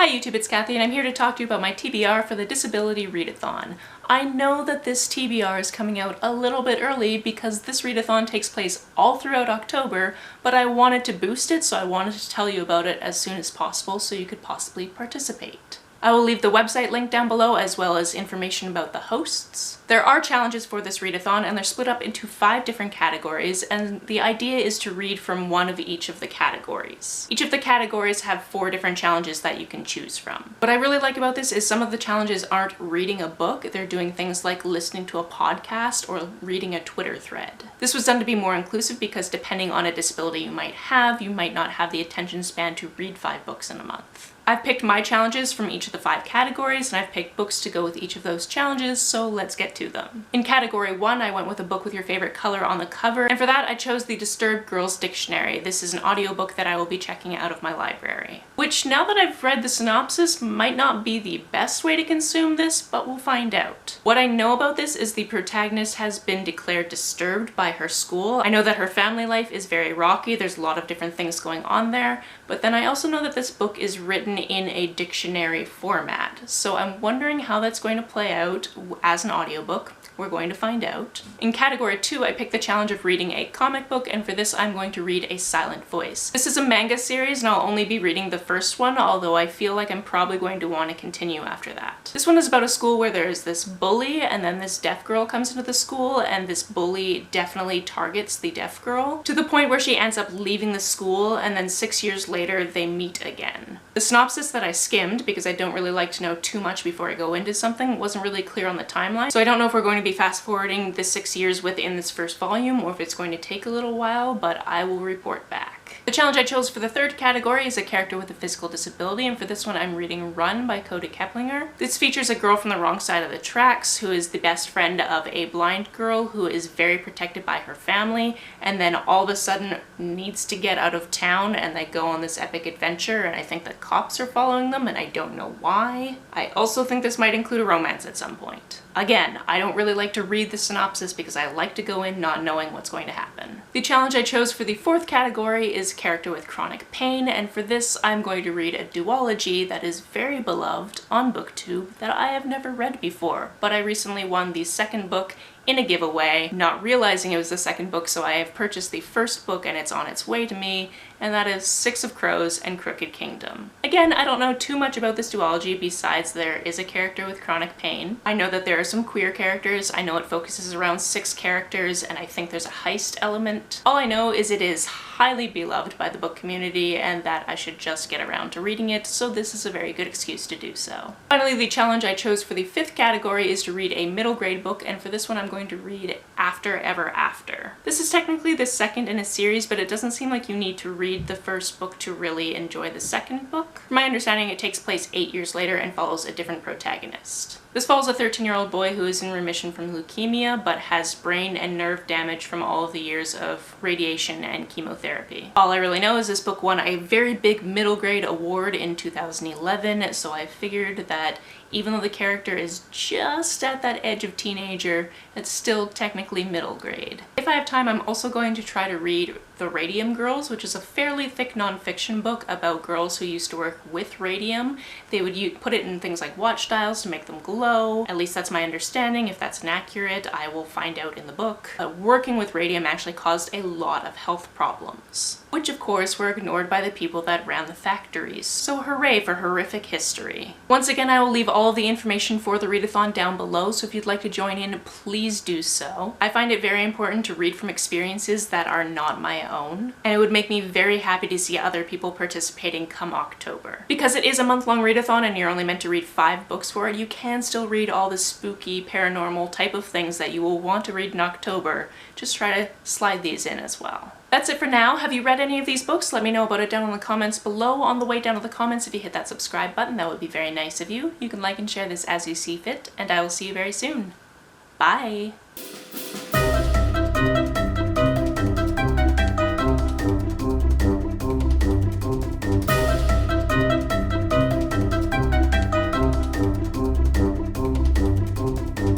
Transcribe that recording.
Hi YouTube, it's Kathy and I'm here to talk to you about my TBR for the Disability Readathon. I know that this TBR is coming out a little bit early because this readathon takes place all throughout October, but I wanted to boost it, so I wanted to tell you about it as soon as possible so you could possibly participate. I will leave the website link down below as well as information about the hosts. There are challenges for this readathon and they're split up into 5 different categories, and the idea is to read from one of each of the categories. Each of the categories have 4 different challenges that you can choose from. What I really like about this is some of the challenges aren't reading a book, they're doing things like listening to a podcast or reading a Twitter thread. This was done to be more inclusive because depending on a disability you might not have the attention span to read 5 books in a month. I've picked my challenges from each of the 5 categories and I've picked books to go with each of those challenges, so let's get to them. In category 1, I went with a book with your favorite color on the cover, and for that I chose the Disturbed Girls Dictionary. This is an audiobook that I will be checking out of my library. Which, now that I've read the synopsis, might not be the best way to consume this, but we'll find out. What I know about this is the protagonist has been declared disturbed by her school. I know that her family life is very rocky, there's a lot of different things going on there, but then I also know that this book is written in a dictionary format, so I'm wondering how that's going to play out as an audiobook. We're going to find out. In category 2, I picked the challenge of reading a comic book, and for this I'm going to read A Silent Voice. This is a manga series and I'll only be reading the first one, although I feel like I'm probably going to want to continue after that. This one is about a school where there is this bully and then this deaf girl comes into the school, and this bully definitely targets the deaf girl to the point where she ends up leaving the school, and then 6 years later they meet again. The synopsis that I skimmed, because I don't really like to know too much before I go into something, wasn't really clear on the timeline, so I don't know if we're going to be fast forwarding the 6 years within this first volume or if it's going to take a little while, but I will report back. The challenge I chose for the 3rd category is a character with a physical disability, and for this one I'm reading Run by Coda Keplinger. This features a girl from the wrong side of the tracks who is the best friend of a blind girl who is very protected by her family, and then all of a sudden needs to get out of town, and they go on this epic adventure, and I think the cops are following them and I don't know why. I also think this might include a romance at some point. Again, I don't really like to read the synopsis because I like to go in not knowing what's going to happen. The challenge I chose for the 4th category is character with chronic pain, and for this I'm going to read a duology that is very beloved on booktube that I have never read before, but I recently won the 2nd book in a giveaway, not realizing it was the 2nd book, so I have purchased the 1st book and it's on its way to me, and that is Six of Crows and Crooked Kingdom. Again, I don't know too much about this duology besides there is a character with chronic pain. I know that there are some queer characters, I know it focuses around 6 characters, and I think there's a heist element. All I know is it is highly beloved by the book community and that I should just get around to reading it, so this is a very good excuse to do so. Finally, the challenge I chose for the 5th category is to read a middle grade book, and for this one I'm going to read After Ever After. This is technically the 2nd in a series, but it doesn't seem like you need to read the 1st book to really enjoy the 2nd book. From my understanding, it takes place 8 years later and follows a different protagonist. This follows a 13-year-old boy who is in remission from leukemia but has brain and nerve damage from all of the years of radiation and chemotherapy. All I really know is this book won a very big middle grade award in 2011, so I figured that even though the character is just at that edge of teenager, it's still technically middle grade. If I have time, I'm also going to try to read The Radium Girls, which is a fairly thick nonfiction book about girls who used to work with radium. They would put it in things like watch dials to make them glow. At least that's my understanding. If that's inaccurate, I will find out in the book. Working with radium actually caused a lot of health problems, which of course were ignored by the people that ran the factories. So hooray for horrific history. Once again, I will leave all of the information for the readathon down below, so if you'd like to join in, please do so. I find it very important to read from experiences that are not my own, and it would make me very happy to see other people participating come October. Because it is a month-long readathon and you're only meant to read 5 books for it, you can still read all the spooky, paranormal type of things that you will want to read in October. Just try to slide these in as well. That's it for now. Have you read any of these books? Let me know about it down in the comments below. On the way down to the comments, if you hit that subscribe button, that would be very nice of you. You can like and share this as you see fit, and I will see you very soon. Bye!